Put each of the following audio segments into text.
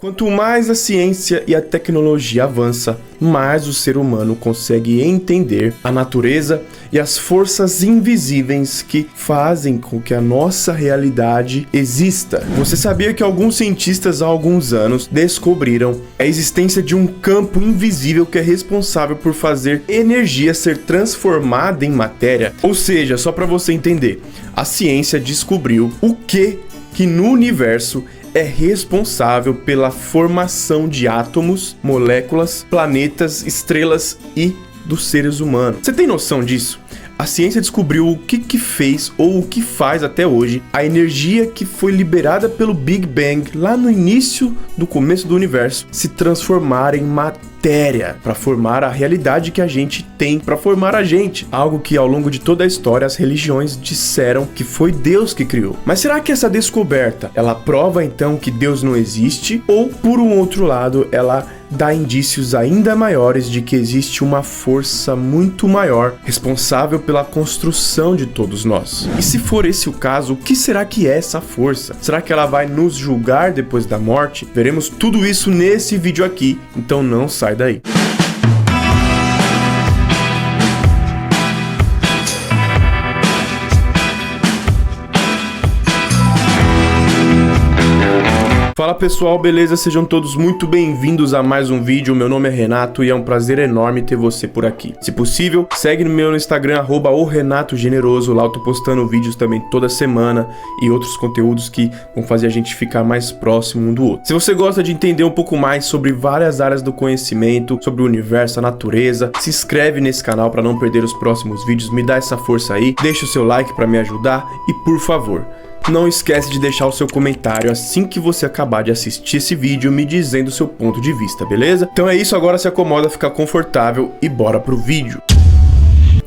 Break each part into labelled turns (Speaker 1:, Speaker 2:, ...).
Speaker 1: Quanto mais a ciência e a tecnologia avança, mais o ser humano consegue entender a natureza e as forças invisíveis que fazem com que a nossa realidade exista. Você sabia que alguns cientistas há alguns anos descobriram a existência de um campo invisível que é responsável por fazer energia ser transformada em matéria? Ou seja, só para você entender, a ciência descobriu o que no universo é responsável pela formação de átomos, moléculas, planetas, estrelas e dos seres humanos. Você tem noção disso? A ciência descobriu o que fez ou o que faz até hoje a energia que foi liberada pelo Big Bang lá no início do começo do universo se transformar em matéria para formar a realidade que a gente tem, para formar a gente. Algo que ao longo de toda a história as religiões disseram que foi Deus que criou. Mas será que essa descoberta, ela prova então que Deus não existe? Ou por um outro lado, ela dá indícios ainda maiores de que existe uma força muito maior responsável pela construção de todos nós? E se for esse o caso, o que será que é essa força? Será que ela vai nos julgar depois da morte? Veremos tudo isso nesse vídeo aqui, então não sai daí. Fala pessoal, beleza? Sejam todos muito bem-vindos a mais um vídeo. Meu nome é Renato e é um prazer enorme ter você por aqui. Se possível, segue no meu Instagram, @orenatogeneroso. Lá eu tô postando vídeos também toda semana e outros conteúdos que vão fazer a gente ficar mais próximo um do outro. Se você gosta de entender um pouco mais sobre várias áreas do conhecimento, sobre o universo, a natureza, se inscreve nesse canal para não perder os próximos vídeos, me dá essa força aí, deixa o seu like para me ajudar e, por favor, não esquece de deixar o seu comentário assim que você acabar de assistir esse vídeo, me dizendo o seu ponto de vista, beleza? Então é isso, agora se acomoda, fica confortável e bora pro vídeo.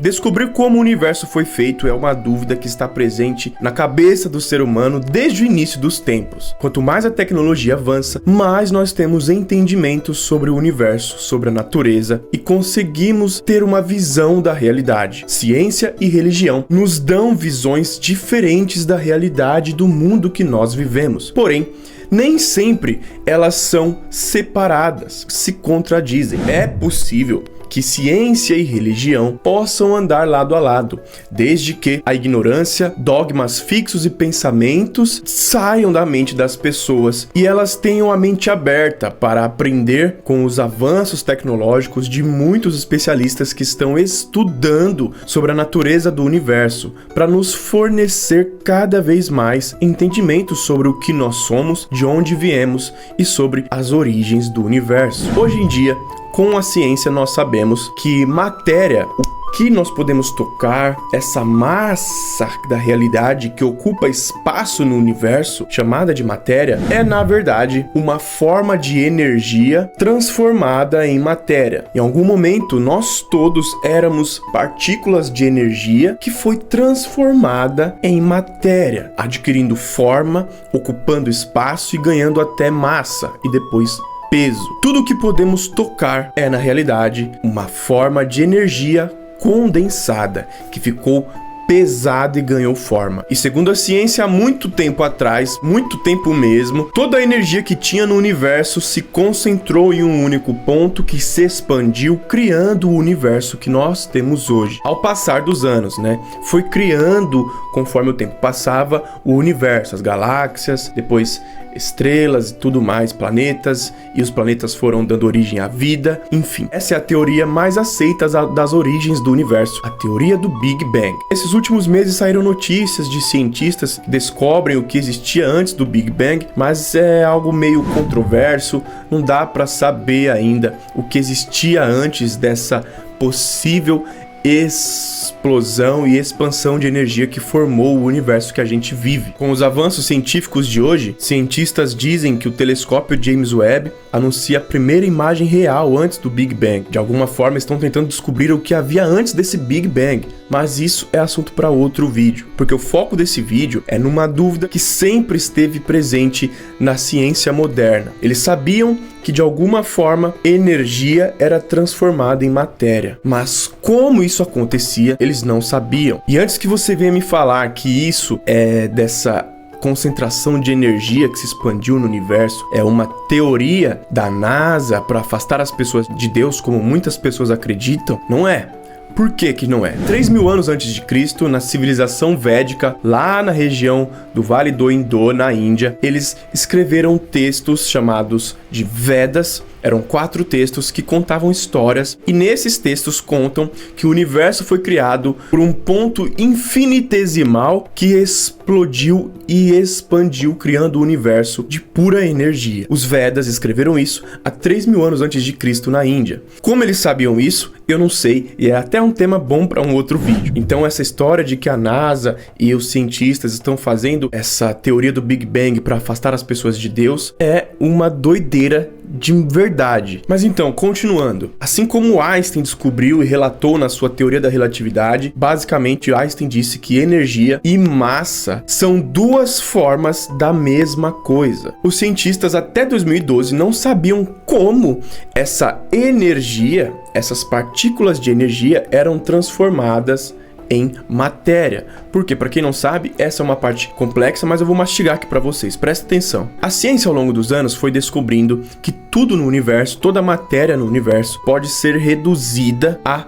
Speaker 1: Descobrir como o universo foi feito é uma dúvida que está presente na cabeça do ser humano desde o início dos tempos. Quanto mais a tecnologia avança, mais nós temos entendimento sobre o universo, sobre a natureza e conseguimos ter uma visão da realidade. Ciência e religião nos dão visões diferentes da realidade do mundo que nós vivemos. Porém, nem sempre elas são separadas, se contradizem. É possível que ciência e religião possam andar lado a lado, desde que a ignorância, dogmas fixos e pensamentos saiam da mente das pessoas e elas tenham a mente aberta para aprender com os avanços tecnológicos de muitos especialistas que estão estudando sobre a natureza do universo para nos fornecer cada vez mais entendimento sobre o que nós somos, de onde viemos e sobre as origens do universo. Hoje em dia, com a ciência, nós sabemos que matéria, o que nós podemos tocar, essa massa da realidade que ocupa espaço no universo, chamada de matéria, é na verdade uma forma de energia transformada em matéria. Em algum momento, nós todos éramos partículas de energia que foi transformada em matéria, adquirindo forma, ocupando espaço e ganhando até massa e depois peso. Tudo que podemos tocar é, na realidade, uma forma de energia condensada que ficou pesada e ganhou forma. E segundo a ciência, há muito tempo atrás, muito tempo mesmo, toda a energia que tinha no universo se concentrou em um único ponto que se expandiu, criando o universo que nós temos hoje. Ao passar dos anos, foi criando, conforme o tempo passava, o universo, as galáxias, depois estrelas e tudo mais, planetas, e os planetas foram dando origem à vida, enfim. Essa é a teoria mais aceita das origens do universo, a teoria do Big Bang. Esses últimos meses saíram notícias de cientistas que descobrem o que existia antes do Big Bang, mas é algo meio controverso, não dá para saber ainda o que existia antes dessa possível explosão e expansão de energia que formou o universo que a gente vive. Com os avanços científicos de hoje, cientistas dizem que o telescópio James Webb anuncia a primeira imagem real antes do Big Bang. De alguma forma estão tentando descobrir o que havia antes desse Big Bang, mas isso é assunto para outro vídeo, porque o foco desse vídeo é numa dúvida que sempre esteve presente na ciência moderna. Eles sabiam que de alguma forma energia era transformada em matéria, mas como isso acontecia, eles não sabiam. E antes que você venha me falar que isso é dessa concentração de energia que se expandiu no universo é uma teoria da NASA para afastar as pessoas de Deus, como muitas pessoas acreditam? Não é. Por que que não é? 3.000 anos antes de Cristo, na civilização védica, lá na região do Vale do Indo, na Índia, eles escreveram textos chamados de Vedas. Eram 4 textos que contavam histórias, e nesses textos contam que o universo foi criado por um ponto infinitesimal que explodiu e expandiu, criando o universo de pura energia. Os Vedas escreveram isso há 3.000 anos antes de Cristo na Índia. Como eles sabiam isso, eu não sei, e é até um tema bom para um outro vídeo. Então essa história de que a NASA e os cientistas estão fazendo essa teoria do Big Bang para afastar as pessoas de Deus é uma doideira de verdade. Mas então, continuando. Assim como Einstein descobriu e relatou na sua teoria da relatividade, basicamente Einstein disse que energia e massa são 2 formas da mesma coisa. Os cientistas até 2012 não sabiam como essa energia, essas partículas de energia eram transformadas em matéria. Porque, para quem não sabe, essa é uma parte complexa, mas eu vou mastigar aqui para vocês. Presta atenção. A ciência ao longo dos anos foi descobrindo que tudo no universo, toda a matéria no universo, pode ser reduzida a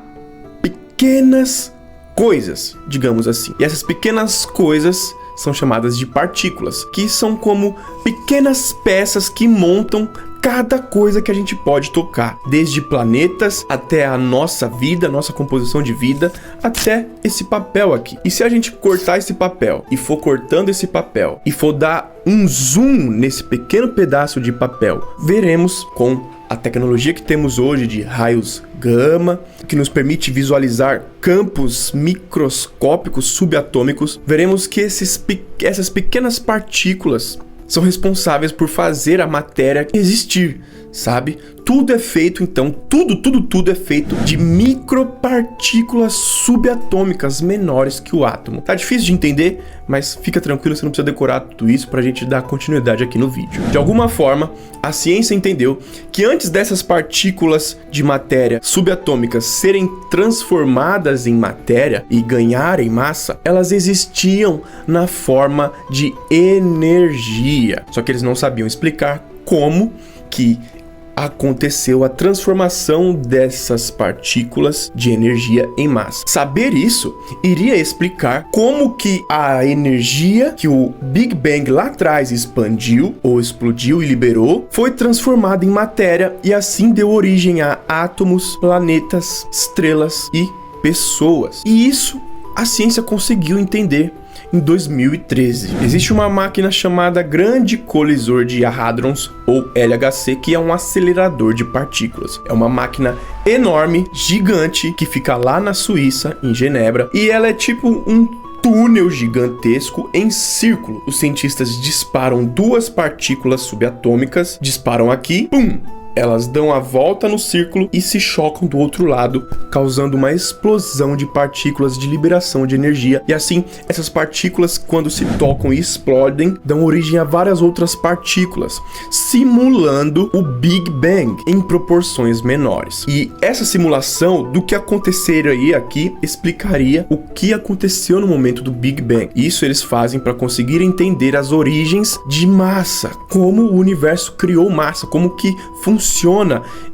Speaker 1: pequenas coisas, digamos assim. E essas pequenas coisas são chamadas de partículas, que são como pequenas peças que montam cada coisa que a gente pode tocar, desde planetas até a nossa vida, nossa composição de vida, até esse papel aqui. E se a gente cortar esse papel e for cortando esse papel e for dar um zoom nesse pequeno pedaço de papel, veremos com a tecnologia que temos hoje de raios gama, que nos permite visualizar campos microscópicos subatômicos, veremos que essas pequenas partículas são responsáveis por fazer a matéria existir, sabe? Tudo é feito, então, tudo é feito de micropartículas subatômicas menores que o átomo. Tá difícil de entender, mas fica tranquilo, você não precisa decorar tudo isso pra gente dar continuidade aqui no vídeo. De alguma forma, a ciência entendeu que antes dessas partículas de matéria subatômicas serem transformadas em matéria e ganharem massa, elas existiam na forma de energia. Só que eles não sabiam explicar como que aconteceu a transformação dessas partículas de energia em massa. Saber isso iria explicar como que a energia que o Big Bang lá atrás expandiu ou explodiu e liberou foi transformada em matéria e assim deu origem a átomos, planetas, estrelas e pessoas. E isso a ciência conseguiu entender em 2013. Existe uma máquina chamada Grande Colisor de Hadrons, ou LHC, que é um acelerador de partículas. É uma máquina enorme, gigante, que fica lá na Suíça, em Genebra, e ela é tipo um túnel gigantesco em círculo. Os cientistas disparam 2 partículas subatômicas, disparam aqui, pum! Elas dão a volta no círculo e se chocam do outro lado, causando uma explosão de partículas de liberação de energia. E assim, essas partículas, quando se tocam e explodem, dão origem a várias outras partículas, simulando o Big Bang em proporções menores. E essa simulação do que aconteceria aqui explicaria o que aconteceu no momento do Big Bang. Isso eles fazem para conseguir entender as origens de massa, como o universo criou massa, como que funciona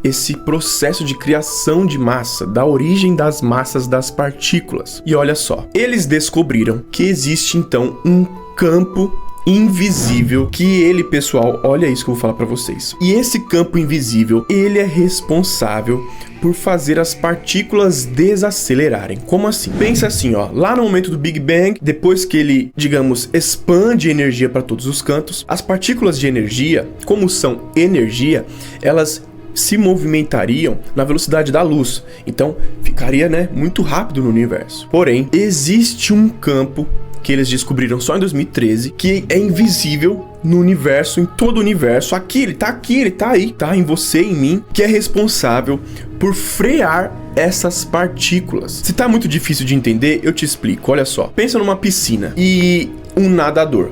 Speaker 1: esse processo de criação de massa, da origem das massas das partículas. E olha só, eles descobriram que existe então um campo invisível que ele, pessoal, olha isso que eu vou falar para vocês. E esse campo invisível, ele é responsável por fazer as partículas desacelerarem. Como assim? Pensa assim, ó, lá no momento do Big Bang, depois que ele, digamos, expande energia para todos os cantos, as partículas de energia, como são energia, elas se movimentariam na velocidade da luz. Então, ficaria, né, muito rápido no universo. Porém, existe um campo que eles descobriram só em 2013, que é invisível no universo, em todo o universo. Aqui, ele tá aí, tá em você, em mim, que é responsável por frear essas partículas. Se tá muito difícil de entender, eu te explico. Olha só, pensa numa piscina e um nadador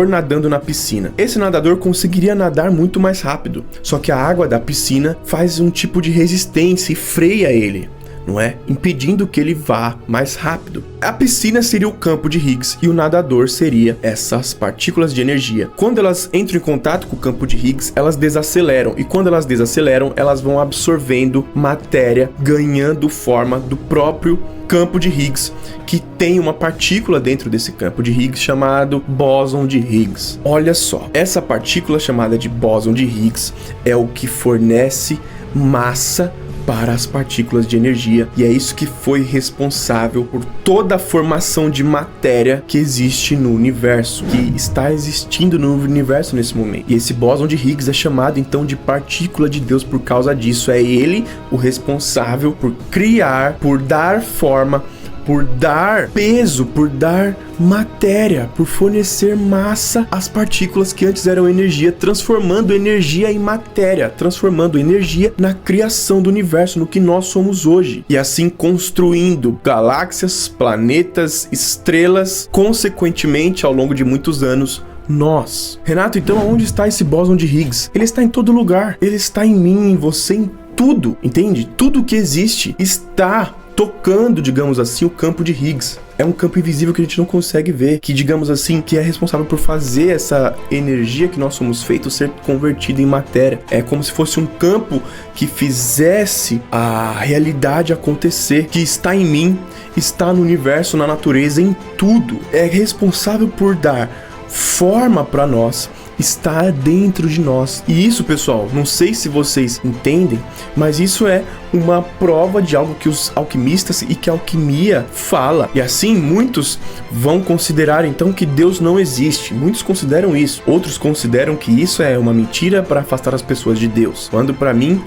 Speaker 1: nadando na piscina. Esse nadador conseguiria nadar muito mais rápido, só que a água da piscina faz um tipo de resistência e freia ele. não é? Impedindo que ele vá mais rápido. A piscina seria o campo de Higgs e o nadador seria essas partículas de energia. Quando elas entram em contato com o campo de Higgs, elas desaceleram, e quando elas desaceleram, elas vão absorvendo matéria, ganhando forma do próprio campo de Higgs, que tem uma partícula dentro desse campo de Higgs chamado bóson de Higgs. Olha só, essa partícula chamada de bóson de Higgs é o que fornece massa para as partículas de energia, e é isso que foi responsável por toda a formação de matéria que existe no universo, que está existindo no universo nesse momento. E esse bóson de Higgs é chamado então de partícula de Deus por causa disso. É ele o responsável por criar, por dar forma, por dar peso, por dar matéria, por fornecer massa às partículas que antes eram energia, transformando energia em matéria, transformando energia na criação do universo, no que nós somos hoje, e assim construindo galáxias, planetas, estrelas, consequentemente, ao longo de muitos anos, nós. Renato, então onde está esse bóson de Higgs? Ele está em todo lugar, ele está em mim, em você, em tudo, entende? Tudo que existe está tocando, digamos assim, o campo de Higgs. É um campo invisível que a gente não consegue ver, que, digamos assim, que é responsável por fazer essa energia que nós somos feitos ser convertida em matéria. É como se fosse um campo que fizesse a realidade acontecer, que está em mim, está no universo, na natureza, em tudo. É responsável por dar forma para nós, está dentro de nós. E isso, pessoal, não sei se vocês entendem, mas isso é uma prova de algo que os alquimistas e que a alquimia fala. E assim, muitos vão considerar então que Deus não existe. Muitos consideram isso. Outros consideram que isso é uma mentira para afastar as pessoas de Deus. Quando, para mim,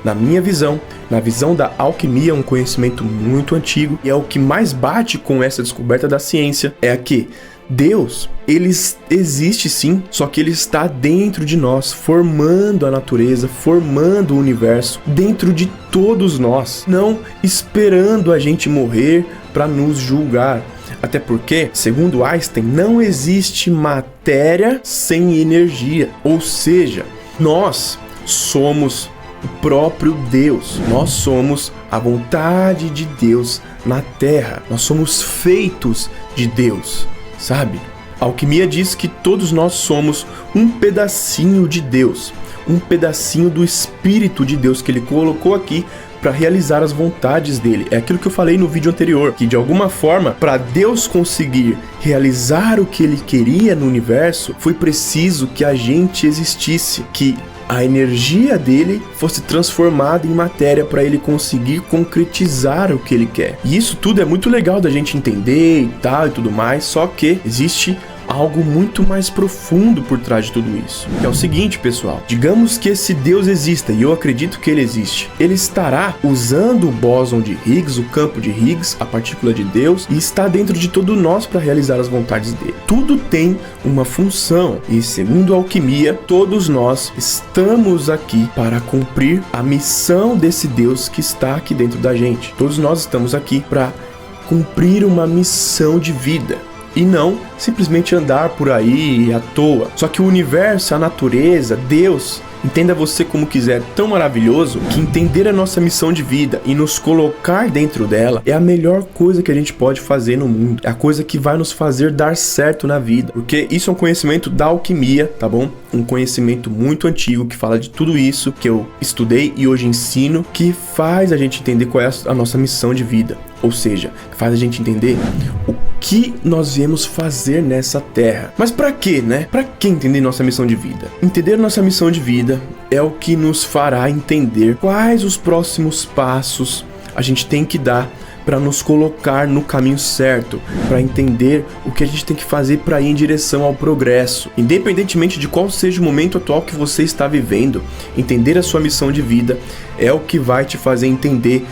Speaker 1: na minha visão, na visão da alquimia, é um conhecimento muito antigo, e é o que mais bate com essa descoberta da ciência, é que Deus, ele existe sim, só que ele está dentro de nós, formando a natureza, formando o universo, dentro de todos nós, não esperando a gente morrer para nos julgar. Até porque, segundo Einstein, não existe matéria sem energia, ou seja, nós somos o próprio Deus, nós somos a vontade de Deus na Terra, nós somos feitos de Deus. Sabe? A alquimia diz que todos nós somos um pedacinho de Deus, um pedacinho do Espírito de Deus que ele colocou aqui para realizar as vontades dele. É aquilo que eu falei no vídeo anterior, que de alguma forma, para Deus conseguir realizar o que ele queria no universo, foi preciso que a gente existisse, que a energia dele fosse transformada em matéria para ele conseguir concretizar o que ele quer. E isso tudo é muito legal da gente entender e tal e tudo mais, só que existe algo muito mais profundo por trás de tudo isso. É o seguinte, pessoal, digamos que esse Deus exista, e eu acredito que ele existe. Ele estará usando o bóson de Higgs, o campo de Higgs, a partícula de Deus, e está dentro de todo nós para realizar as vontades dele. Tudo tem uma função, e segundo a alquimia, todos nós estamos aqui para cumprir a missão desse Deus que está aqui dentro da gente. Todos nós estamos aqui para cumprir uma missão de vida. E não simplesmente andar por aí à toa. Só que o universo, a natureza, Deus, entenda você como quiser, tão maravilhoso que entender a nossa missão de vida e nos colocar dentro dela é a melhor coisa que a gente pode fazer no mundo. É a coisa que vai nos fazer dar certo na vida. Porque isso é um conhecimento da alquimia, tá bom? Um conhecimento muito antigo que fala de tudo isso que eu estudei e hoje ensino, que faz a gente entender qual é a nossa missão de vida. Ou seja, faz a gente entender o que nós viemos fazer nessa terra. Mas para quê, né? Para que entender nossa missão de vida? Entender nossa missão de vida é o que nos fará entender quais os próximos passos a gente tem que dar para nos colocar no caminho certo, para entender o que a gente tem que fazer para ir em direção ao progresso. Independentemente de qual seja o momento atual que você está vivendo, entender a sua missão de vida é o que vai te fazer entender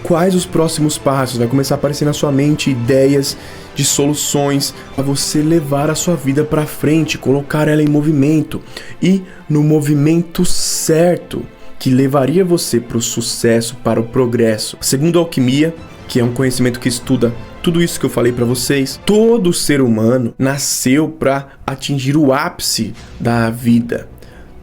Speaker 1: quais os próximos passos. Vai começar a aparecer na sua mente ideias de soluções para você levar a sua vida para frente, colocar ela em movimento e no movimento certo que levaria você para o sucesso, para o progresso. Segundo a alquimia, que é um conhecimento que estuda tudo isso que eu falei para vocês, todo ser humano nasceu para atingir o ápice da vida.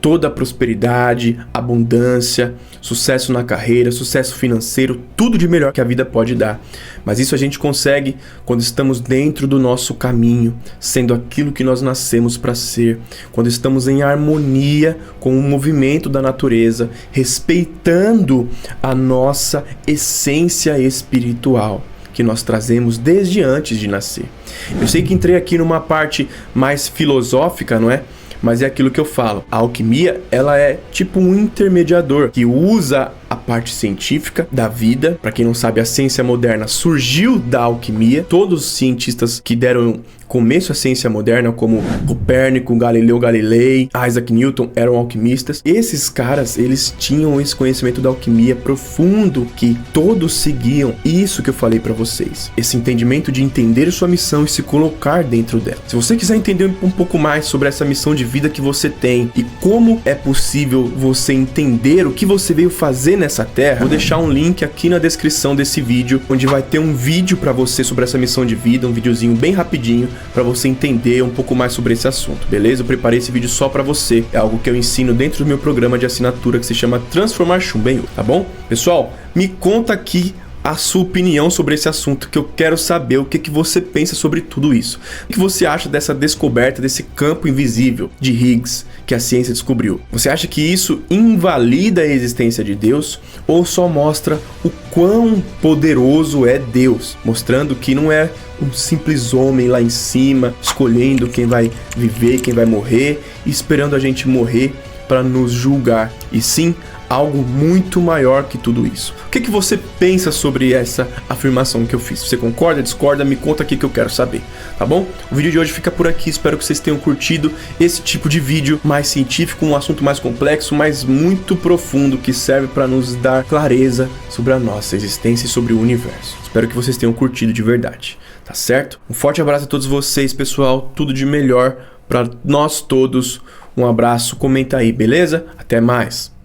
Speaker 1: toda a prosperidade, abundância, sucesso na carreira, sucesso financeiro, tudo de melhor que a vida pode dar. Mas isso a gente consegue quando estamos dentro do nosso caminho, sendo aquilo que nós nascemos para ser, quando estamos em harmonia com o movimento da natureza, respeitando a nossa essência espiritual que nós trazemos desde antes de nascer. Eu sei que entrei aqui numa parte mais filosófica, não é? Mas é aquilo que eu falo. A alquimia, ela é tipo um intermediador que usa a parte científica da vida. Para quem não sabe, a ciência moderna surgiu da alquimia. Todos os cientistas que deram começo à ciência moderna, como Copérnico, Galileu Galilei, Isaac Newton, eram alquimistas. Esses caras, eles tinham esse conhecimento da alquimia profundo que todos seguiam. Isso que eu falei para vocês. Esse entendimento de entender sua missão e se colocar dentro dela. Se você quiser entender um pouco mais sobre essa missão de vida que você tem e como é possível você entender o que você veio fazer nessa terra, vou deixar um link aqui na descrição desse vídeo, onde vai ter um vídeo para você sobre essa missão de vida, um videozinho bem rapidinho, para você entender um pouco mais sobre esse assunto, beleza? Eu preparei esse vídeo só para você, é algo que eu ensino dentro do meu programa de assinatura que se chama Transformar Chumbo em Ouro, tá bom? Pessoal, me conta aqui a sua opinião sobre esse assunto, que eu quero saber o que você pensa sobre tudo isso. O que você acha dessa descoberta desse campo invisível de Higgs que a ciência descobriu? Você acha que isso invalida a existência de Deus ou só mostra o quão poderoso é Deus, mostrando que não é um simples homem lá em cima escolhendo quem vai viver, quem vai morrer e esperando a gente morrer para nos julgar, e sim algo muito maior que tudo isso. O que você pensa sobre essa afirmação que eu fiz? Você concorda, discorda? Me conta aqui que eu quero saber, tá bom? O vídeo de hoje fica por aqui, espero que vocês tenham curtido esse tipo de vídeo mais científico, um assunto mais complexo, mas muito profundo, que serve para nos dar clareza sobre a nossa existência e sobre o universo. Espero que vocês tenham curtido de verdade, tá certo? Um forte abraço a todos vocês, pessoal, tudo de melhor para nós todos. Um abraço, comenta aí, beleza? Até mais!